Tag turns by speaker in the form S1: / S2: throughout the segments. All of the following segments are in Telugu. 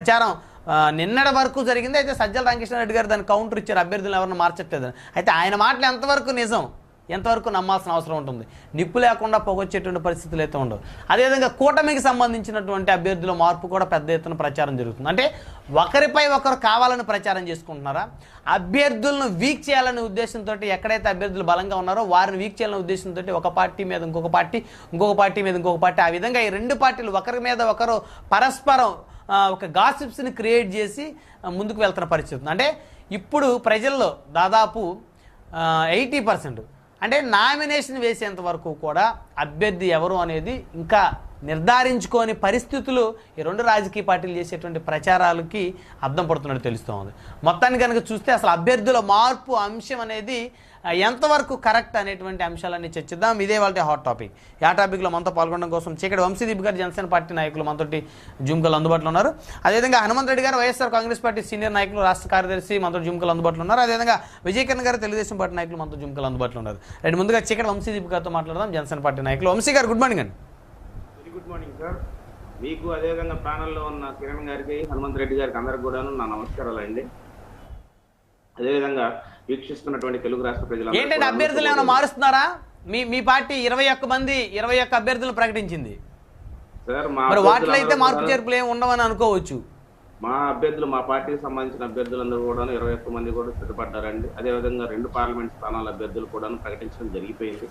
S1: ప్రచారం నిన్నటి వరకు జరిగింది. అయితే సజ్జల రామకృష్ణారెడ్డి గారు దాన్ని కౌంటర్ ఇచ్చారు, అభ్యర్థులు ఎవరిని మార్చట్లేదు. అయితే ఆయన మాటలు ఎంతవరకు నిజం, ఎంతవరకు నమ్మాల్సిన అవసరం ఉంటుంది? నిప్పు లేకుండా పొగొచ్చేటువంటి పరిస్థితులు అయితే ఉండవు. అదేవిధంగా కూటమికి సంబంధించినటువంటి అభ్యర్థుల మార్పు కూడా పెద్ద ఎత్తున ప్రచారం జరుగుతుంది. అంటే ఒకరిపై ఒకరు కావాలని ప్రచారం చేసుకుంటున్నారా? అభ్యర్థులను వీక్ చేయాలనే ఉద్దేశంతో, ఎక్కడైతే అభ్యర్థులు బలంగా ఉన్నారో వారిని వీక్ చేయాలనే ఉద్దేశంతో ఒక పార్టీ మీద ఇంకొక పార్టీ, ఇంకొక పార్టీ మీద ఇంకొక పార్టీ, ఆ విధంగా ఈ రెండు పార్టీలు ఒకరి మీద ఒకరు పరస్పరం ఒక గాసిప్స్ని క్రియేట్ చేసి ముందుకు వెళ్తున్న పరిస్థితి. అంటే ఇప్పుడు ప్రజల్లో దాదాపు 80% అంటే నామినేషన్ వేసేంత వరకు కూడా అభ్యర్థి ఎవరు అనేది ఇంకా నిర్ధారించుకోని పరిస్థితులు ఈ రెండు రాజకీయ పార్టీలు చేసేటువంటి ప్రచారాలకి అర్థం పడుతున్నట్టు తెలుస్తూ ఉంది. మొత్తాన్ని కనుక చూస్తే అసలు అభ్యర్థుల మార్పు అంశం అనేది ఎంతవరకు కరెక్ట్ అనేటువంటి అంశాలన్నీ చర్చిద్దాం. ఇదే వాళ్ళ హాట్ టాపిక్. ఆ టాపిక్లో మనతో పాల్గొనడం కోసం చీకటి వంశీదీప్ గారు జనసేన పార్టీ నాయకులు మనతోటి జూమ్కలు అందుబాటులో ఉన్నారు. అదేవిధంగా హనుమంత్ రెడ్డి గారు వైఎస్ఆర్ కాంగ్రెస్ పార్టీ సీనియర్ నాయకులు, రాష్ట్ర కార్యదర్శి మనతో జూమ్కలు అందుబాటులో ఉన్నారు. అదేవిధంగా విజయకరణ్ గారు తెలుగుదేశం పార్టీ నాయకులు మనతో జూమ్కలు అందుబాటులో ఉన్నారు. రైట్, ముందుగా చీకటి వంశీదీప్ గారితో మాట్లాడదాం, జనసేన పార్టీ నాయకులు. వంశీ గారు గుడ్ మార్నింగ్ అండి.
S2: Very good morning sir. మీకు అదేవిధంగా ప్యానల్లో ఉన్న కిరణ్ గారికి, హనుమంత్ రెడ్డి గారికి అందరికి కూడాను నా నమస్కారాలు అండి. అదేవిధంగా వీక్షిస్తున్నటువంటి తెలుగు రాష్ట్ర ప్రజలు
S1: ఏంటంటే అభ్యర్థులు ఏమైనా మారుస్తున్నారా? మీ పార్టీ 21 అభ్యర్థులు ప్రకటించింది
S2: సార్.
S1: మరి వాటిలో అయితే మార్పు చేర్పులు ఏమి ఉండవని అనుకోవచ్చు.
S2: మా అభ్యర్థులు, మా పార్టీకి సంబంధించిన అభ్యర్థులందరూ కూడా 21 మంది కూడా స్థిరపడ్డారండి. అదేవిధంగా 2 పార్లమెంట్ స్థానాల అభ్యర్థులు కూడా ప్రకటించడం జరిగిపోయింది.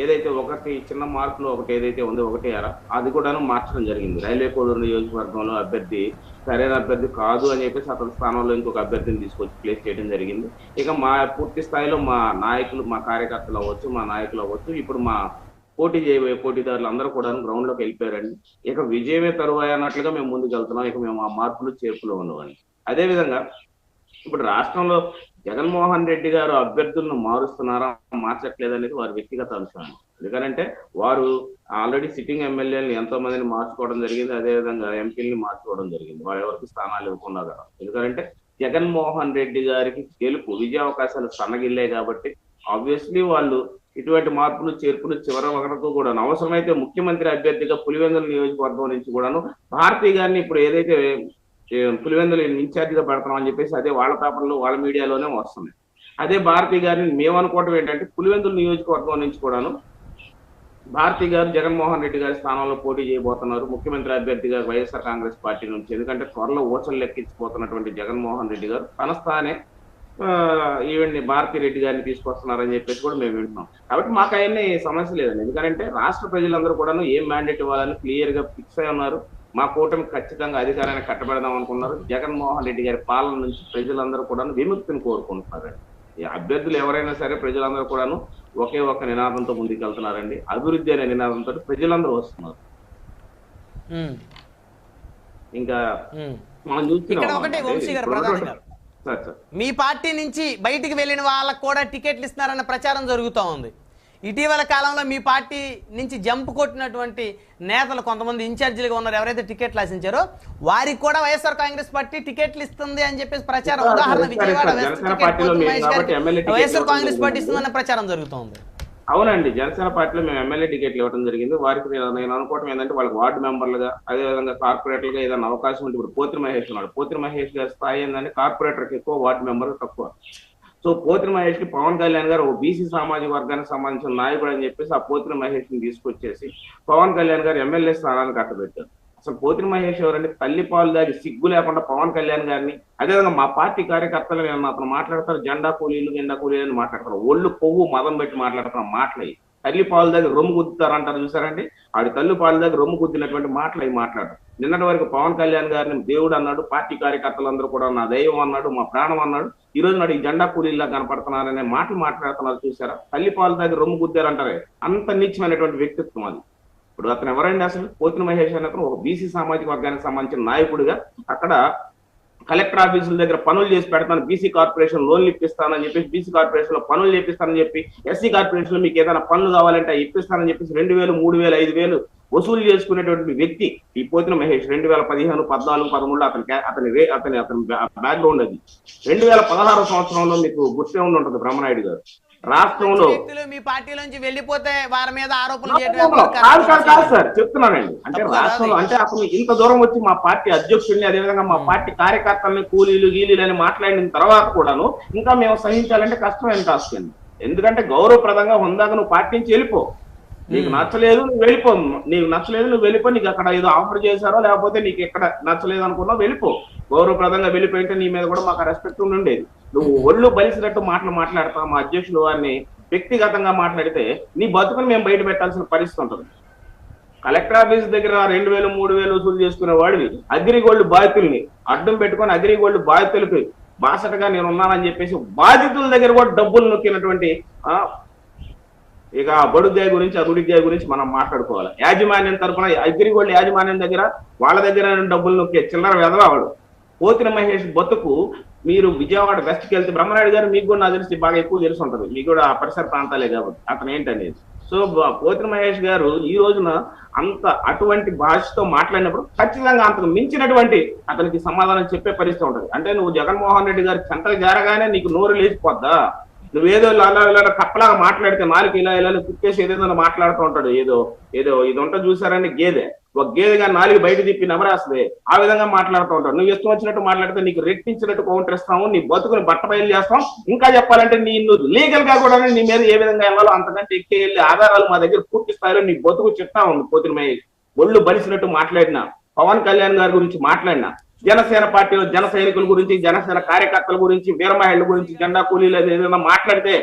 S2: ఏదైతే ఒకటి చిన్న మార్పులు ఒకటి ఏదైతే ఉందో 1 అది కూడాను మార్చడం జరిగింది. రైల్వే కోడూరు నియోజకవర్గంలో అభ్యర్థి సరైన అభ్యర్థి కాదు అని చెప్పేసి అతని స్థానంలో ఇంకొక అభ్యర్థిని తీసుకొచ్చి ప్లేస్ చేయడం జరిగింది. ఇక మా పూర్తి స్థాయిలో మా నాయకులు, మా కార్యకర్తలు అవ్వచ్చు, మా నాయకులు అవ్వచ్చు, ఇప్పుడు మా పోటీ చేయబోయే పోటీదారులు అందరూ కూడా గ్రౌండ్ లోకి వెళ్ళిపోయారండి. ఇక విజయమే తరువాయి అన్నట్లుగా మేము ముందుకు వెళ్తున్నాం. ఇక మేము ఆ మార్పులు చేర్పులు ఉండవండి. అదేవిధంగా ఇప్పుడు రాష్ట్రంలో జగన్మోహన్ రెడ్డి గారు అభ్యర్థులను మారుస్తున్నారా, మార్చట్లేదు అనేది వారి వ్యక్తిగత అంశం. ఎందుకంటే వారు ఆల్రెడీ సిట్టింగ్ ఎమ్మెల్యేలను ఎంతో మందిని మార్చుకోవడం జరిగింది. అదేవిధంగా ఎంపీలని మార్చుకోవడం జరిగింది, వారు ఎవరికి స్థానాలు ఇవ్వకుండా కదా. ఎందుకంటే జగన్మోహన్ రెడ్డి గారికి గెలుపు విజయ అవకాశాలు సన్నగిల్లే కాబట్టి ఆబ్వియస్లీ వాళ్ళు ఇటువంటి మార్పులు చేర్పులు చివరి వరకు కూడా అవసరమైతే ముఖ్యమంత్రి అభ్యర్థిగా పులివెందుల నియోజకవర్గం నుంచి కూడాను భారతీ గారిని ఇప్పుడు ఏదైతే పులివెందులు ఇన్ఛార్జిగా పెడతామని చెప్పేసి అదే వాళ్ళ పేపర్లో వాళ్ళ మీడియాలోనే వస్తుంది. అదే భారతీ గారిని మేము అనుకోవటం ఏంటంటే పులివెందుల నియోజకవర్గం నుంచి కూడాను భారతీ గారు జగన్మోహన్ రెడ్డి గారి స్థానంలో పోటీ చేయబోతున్నారు ముఖ్యమంత్రి అభ్యర్థిగా వైఎస్ఆర్ కాంగ్రెస్ పార్టీ నుంచి. ఎందుకంటే త్వరలో ఓచలు లెక్కించిపోతున్నటువంటి జగన్మోహన్ రెడ్డి గారు తన స్థానే ఈవెన్ భారతీ రెడ్డి గారిని తీసుకొస్తున్నారని చెప్పేసి కూడా మేము వింటున్నాం. కాబట్టి మాకు అవన్నీ సమస్య లేదండి. ఎందుకంటే రాష్ట్ర ప్రజలందరూ కూడాను ఏం మ్యాండేట్ ఇవ్వాలని క్లియర్ గా ఫిక్స్ అయి ఉన్నారు. మా కూటమి ఖచ్చితంగా అధికారాన్ని కట్టబెడదాం అనుకున్నారు. జగన్మోహన్ రెడ్డి గారి పాలన నుంచి ప్రజలందరూ కూడా విముక్తిని కోరుకుంటున్నారండి. ఈ అభ్యర్థులు ఎవరైనా సరే ప్రజలందరూ కూడాను ఒకే ఒక్క నినాదంతో ముందుకు వెళ్తున్నారండి. అభివృద్ధి అనే నినాదంతో ప్రజలందరూ వస్తున్నారు. ఇంకా మనం చూస్తున్నాం
S1: మీ పార్టీ నుంచి బయటికి వెళ్ళిన వాళ్ళకు కూడా టికెట్లు ఇస్తున్నారన్న ప్రచారం జరుగుతూ ఉంది. ఇటీవల కాలంలో మీ పార్టీ నుంచి జంప్ కొట్టినటువంటి నేతలు కొంతమంది ఇన్ఛార్జీలుగా ఉన్నారు, ఎవరైతే టికెట్లు ఆశించారో వారికి కూడా వైఎస్ఆర్ కాంగ్రెస్ పార్టీ టికెట్లు ఇస్తుంది అని చెప్పేసి ప్రచారం. ఉదాహరణ Vijayawada west ticket YSR Congress party ఇస్తుందన్న ప్రచారం జరుగుతోంది.
S2: అవునండి, జనసేన పార్టీలో మేము ఎమ్మెల్యే టికెట్లు ఇవ్వడం జరిగింది. వారికి నేను అనుకోవడం ఏంటంటే వాళ్ళకి వార్డు మెంబర్లుగా అదేవిధంగా కార్పొరేటర్లుగా ఏదైనా అవకాశం ఉంటే ఇప్పుడు పోతిరి మహేష్ ఉన్నాడు. పోతిరి మహేష్ గారి స్థాయి ఏంటంటే కార్పొరేటర్కి ఎక్కువ, వార్డు మెంబర్ తక్కువ. సో పోతిరి మహేష్ కి పవన్ కళ్యాణ్ గారు ఓ బీసీ సామాజిక వర్గానికి సంబంధించిన నాయకుడు అని చెప్పేసి ఆ పోతిరి మహేష్ ని తీసుకొచ్చేసి పవన్ కళ్యాణ్ గారు ఎమ్మెల్యే స్థానాన్ని కట్టబెట్టారు. అసలు పోతిరి మహేష్ ఎవరంటే తల్లి పాలు దాగి సిగ్గు లేకుండా పవన్ కళ్యాణ్ గారిని, అదేవిధంగా మా పార్టీ కార్యకర్తలు అతను మాట్లాడతారు జెండా కూలీలు జెండా కూలీలు అని మాట్లాడతారు. ఒళ్ళు కొవ్వు మదం పెట్టి మాట్లాడుతున్న మాటలయ్యి. తల్లి పాలు దగ్గర రొమ్ము గుద్దుతారు అంటారు చూసారండి, ఆడి తల్లి పాలు దగ్గర రొమ్ము గుద్దినటువంటి మాటలు అవి మాట్లాడరు. నిన్నటి వరకు పవన్ కళ్యాణ్ గారిని దేవుడు అన్నాడు, పార్టీ కార్యకర్తలందరూ కూడా నా దైవం అన్నాడు, మా ప్రాణం అన్నాడు. ఈ రోజు నాడు ఈ జెండా కూలీలా కనపడుతున్నారనే మాటలు మాట్లాడుతున్నారు చూసారా. తల్లి పాలు దగ్గర రొమ్ము గుద్దారంటారే, అంత నీచమైనటువంటి వ్యక్తిత్వం అది. ఇప్పుడు అతను ఎవరండి అసలు? పోతిరి మహేష్ అనే అతను ఒక బీసీ సామాజిక వర్గానికి సంబంధించిన నాయకుడిగా అక్కడ కలెక్టర్ ఆఫీసుల దగ్గర పనులు చేసి పెడతాను, బీసీ కార్పొరేషన్ లోన్లు ఇప్పిస్తానని చెప్పేసి బీసీ కార్పొరేషన్ లో పనులు చేపిస్తానని చెప్పి, ఎస్సీ కార్పొరేషన్ లో మీకు ఏదైనా పనులు కావాలంటే ఇప్పిస్తానని చెప్పేసి 2000, 3000, 5000 వసూలు చేసుకునేటువంటి వ్యక్తి ఈ పోతిరి మహేష్. 2015, 14, 13 అతని బ్యాక్గ్రౌండ్ అది. 2016 సంవత్సరంలో మీకు గుర్తే ఉండి ఉంటుంది బ్రహ్మనాయుడు గారు రాష్ట్రంలో
S1: వ్యక్తులు మీ పార్టీలోంచి వెళ్ళిపోతే వారి మీద ఆరోపణలు
S2: కాదు సార్ చెప్తున్నానండి. అంటే రాష్ట్రంలో అంటే అసలు ఇంత దూరం వచ్చి మా పార్టీ అధ్యక్షుడిని అదేవిధంగా మా పార్టీ కార్యకర్తల్ని కూలీలు గీలీలు అని మాట్లాడిన తర్వాత కూడాను ఇంకా మేము సహించాలంటే కష్టమైన టాస్క్ అండి. ఎందుకంటే గౌరవప్రదంగా ఉందాక నువ్వు పార్టీ నుంచి వెళ్ళిపో, నీకు నచ్చలేదు నువ్వు వెళ్ళిపో, నీకు నచ్చలేదు నువ్వు వెళ్ళిపో, నీకు అక్కడ ఏదో ఆఫర్ చేశారో లేకపోతే నీకు ఎక్కడ నచ్చలేదు అనుకున్నావు వెళ్ళిపో, గౌరవప్రదంగా వెళ్ళిపోయింటే నీ మీద కూడా మాకు రెస్పెక్ట్ ఉండేది. నువ్వు ఒళ్ళు బలిసినట్టు మాట్లాడతావు మా అధ్యక్షులు వారిని వ్యక్తిగతంగా మాట్లాడితే నీ బతుకుని మేము బయట పెట్టాల్సిన పరిస్థితి ఉంటుంది. కలెక్టర్ ఆఫీస్ దగ్గర 2000 3000 వసూలు చేసుకునే వాడివి అగ్రిగోల్డ్ బాధితుల్ని అడ్డం పెట్టుకొని అగ్రిగోల్డ్ బాధితులకి బాసటగా నేను ఉన్నానని చెప్పేసి బాధితుల దగ్గర కూడా డబ్బులు నొక్కినటువంటి ఇక బడుద్దాయ గురించి అదుడిద్దాయ గురించి మనం మాట్లాడుకోవాలి. యాజమాన్యం తరఫున అగ్రిగోల్డ్ యాజమాన్యం దగ్గర వాళ్ళ దగ్గర డబ్బులు నొక్కే చిల్లర వెదవాడు పోతిన మహేష్ బతుకు. మీరు విజయవాడ వెస్ట్కి వెళ్తే బ్రహ్మనాయుడు గారు మీకు కూడా నాకు తెలిసి బాగా ఎక్కువ తెలిసి ఉంటుంది, మీకు కూడా ఆ పరిసర ప్రాంతాలే కాబట్టి అతను ఏంటనేది. సో పోతిన మహేష్ గారు ఈ రోజున అంత అటువంటి భాషతో మాట్లాడినప్పుడు ఖచ్చితంగా అంతకు మించినటువంటి అతనికి సమాధానం చెప్పే పరిస్థితి ఉంటుంది. అంటే నువ్వు జగన్మోహన్ రెడ్డి గారి చెంతలు జారగానే నీకు నోరు లేచిపోద్దా, నువ్వేదో ఇలా కప్పలాగా మాట్లాడితే నాలుగు ఇలా కుక్కేసి ఏదేదో మాట్లాడుతూ ఉంటాడు. ఏదో ఇది ఉంటుంది చూసారని గేదె, ఒక గేదెగా నాలుగు బయట తిప్పి నమరేస్తుంది ఆ విధంగా మాట్లాడుతూ ఉంటాడు. నువ్వు ఇష్టం వచ్చినట్టు మాట్లాడితే నీకు రెట్టించినట్టు కౌంటర్ ఇస్తాము, నీ బతుకుని బట్ట బయలు చేస్తాం. ఇంకా చెప్పాలంటే నువ్వు లీగల్ గా కూడా నీ మీద ఏ విధంగా వెళ్ళాలో అంతకంటే ఎక్కి వెళ్ళి ఆధారాలు మా దగ్గర పూర్తి స్థాయిలో నీ బతుకు చెప్తా ఉంది. పోతిన మహేష్ ఒళ్ళు బలిసినట్టు మాట్లాడినా, పవన్ కళ్యాణ్ గారి గురించి మాట్లాడినా, జనసేన పార్టీలో జన సైనికుల గురించి జనసేన కార్యకర్తల గురించి వీరమహిళల గురించి జెండా కూలీలు ఏదైనా మాట్లాడితే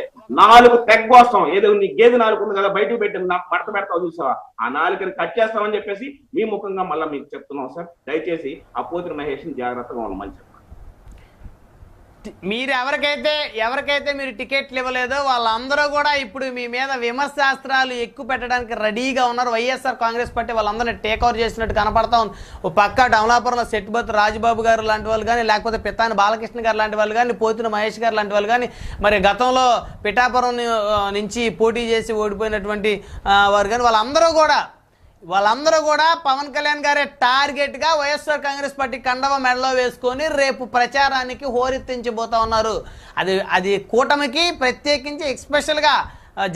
S2: నాలుగు తెగ్గోస్తాం. ఏదో నీ గేదె నాలుగు ఉంది కదా బయటకు పెట్టి నాకు మడత పెడతావు చూసావా, ఆ నాలుగుని కట్ చేస్తామని చెప్పేసి మీ ముఖంగా మళ్ళీ మీకు చెప్తున్నాం సార్. దయచేసి ఆ పోతిన మహేష్ని జాగ్రత్తగా ఉండమని చెప్పండి.
S1: మీరు ఎవరికైతే మీరు టికెట్లు ఇవ్వలేదో వాళ్ళందరూ కూడా ఇప్పుడు మీ మీద విమర్శాస్త్రాలు ఎక్కువ పెట్టడానికి రెడీగా ఉన్నారు. వైఎస్ఆర్ కాంగ్రెస్ పార్టీ వాళ్ళందరినీ టేక్ ఓవర్ చేసినట్టు కనపడతా ఉంది. ఓ పక్క అమలాపురంలో సెట్బత్ రాజబాబు గారు లాంటి వాళ్ళు కానీ, లేకపోతే పితాని బాలకృష్ణ గారు లాంటి వాళ్ళు కానీ, పోతిన మహేష్ గారు లాంటి వాళ్ళు కానీ, మరి గతంలో పిఠాపురం నుంచి పోటీ చేసి ఓడిపోయినటువంటి వారు కానీ వాళ్ళందరూ కూడా పవన్ కళ్యాణ్ గారే టార్గెట్గా వైఎస్ఆర్ కాంగ్రెస్ పార్టీ కండవ మెడలో వేసుకొని రేపు ప్రచారానికి హోరెత్తించబోతా ఉన్నారు. అది కూటమికి ప్రత్యేకించి ఎస్పెషల్గా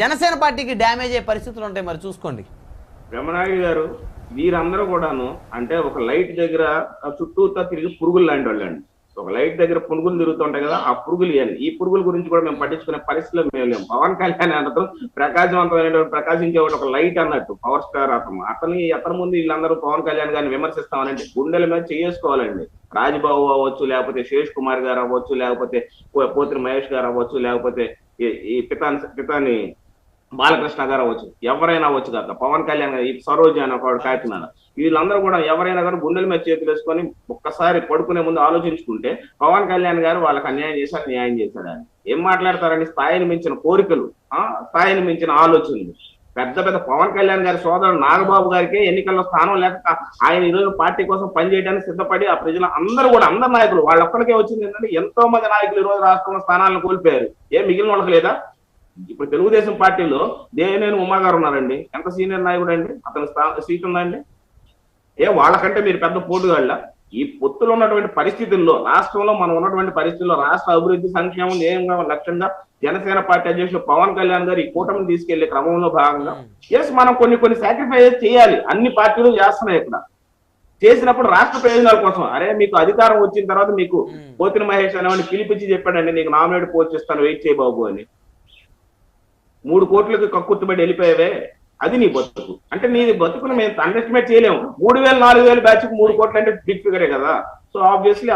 S1: జనసేన పార్టీకి డ్యామేజ్ అయ్యే పరిస్థితులు ఉంటాయి. మరి చూసుకోండి.
S2: బ్రహ్మనాయుడు గారు వీరందరూ కూడాను అంటే ఒక లైట్ దగ్గర చుట్టూతా తిరిగి పురుగులు లాంటి వాళ్ళండి. ఒక లైట్ దగ్గర పురుగులు తిరుగుతుంటాయి కదా, ఆ పురుగులు ఇవ్వండి. ఈ పురుగుల గురించి కూడా మేము పట్టించుకునే పరిస్థితిలో మేము లేము. పవన్ కళ్యాణ్ అనడం ప్రకాశవంతమైన ప్రకాశించే ఒక లైట్ అన్నట్టు పవర్ స్టార్ అతని ముందు వీళ్ళందరూ పవన్ కళ్యాణ్ గారిని విమర్శిస్తామనంటే గుండెల మీద చేసుకోవాలండి. రాజబాబు అవ్వచ్చు, లేకపోతే శేష్ కుమార్ గారు అవ్వచ్చు, లేకపోతే పోతిన మహేష్ గారు అవ్వచ్చు, లేకపోతే ఈ పితాని బాలకృష్ణ గారు అవ్వచ్చు, ఎవరైనా అవ్వచ్చు కదా, పవన్ కళ్యాణ్ గారు, ఈ సరోజ్ అని ఒక కాకినాడ, వీళ్ళందరూ కూడా ఎవరైనా కానీ గుండెల మీద చేతులు వేసుకొని ఒక్కసారి పడుకునే ముందు ఆలోచించుకుంటే పవన్ కళ్యాణ్ గారు వాళ్ళకి అన్యాయం చేశారు, న్యాయం చేశాడని ఏం మాట్లాడతారని స్థాయిని మించిన కోరికలు, స్థాయిని మించిన ఆలోచనలు. పెద్ద పవన్ కళ్యాణ్ గారి సోదరుడు నాగబాబు గారికి ఎన్నికల్లో స్థానం లేక ఆయన ఈరోజు పార్టీ కోసం పనిచేయడానికి సిద్ధపడి ఆ ప్రజలు అందరూ కూడా అందరు నాయకులు వాళ్ళొక్కరికే వచ్చింది ఏంటంటే ఎంతో మంది నాయకులు ఈ రోజు రాష్ట్రంలో స్థానాలను కోల్పోయారు. మిగిలిన వాళ్ళకి లేదా? ఇప్పుడు తెలుగుదేశం పార్టీలో దేవినేని ఉమా గారు ఉన్నారండి, ఎంత సీనియర్ నాయకుడు అండి, అతని సీట్ ఉందండి. వాళ్ళకంటే మీరు పెద్ద పోటుగాళ్ళ? ఈ పొత్తులో ఉన్నటువంటి పరిస్థితుల్లో రాష్ట్రంలో మనం ఉన్నటువంటి పరిస్థితుల్లో రాష్ట్ర అభివృద్ధి సంక్షేమం ఏం లక్ష్యంగా జనసేన పార్టీ అధ్యక్షుడు పవన్ కళ్యాణ్ గారు ఈ కూటమిని తీసుకెళ్లే క్రమంలో భాగంగా మనం కొన్ని సాక్రిఫైస్ చేయాలి. అన్ని పార్టీలు చేస్తున్నాయి. ఇక్కడ చేసినప్పుడు రాష్ట్ర ప్రయోజనాల కోసం మీకు అధికారం వచ్చిన తర్వాత మీకు పోతిన మహేష్ అనేవాడిని పిలిపించి చెప్పాడండి, నీకు నామినేట్ పోస్ట్ ఇస్తాను, వెయిట్ చేయ బాబు అని. 3 కోట్లకి కక్కుర్తిబడి వెళ్ళిపోయావే, అది నీ బతుకు. అంటే నీ బతుకును మేము అండర్ ఎస్టిమేట్ చేయలేము. 3000 4000 బ్యాచ్ 3 కోట్లు అంటే బిగ్ ఫిగరే కదా. So obviously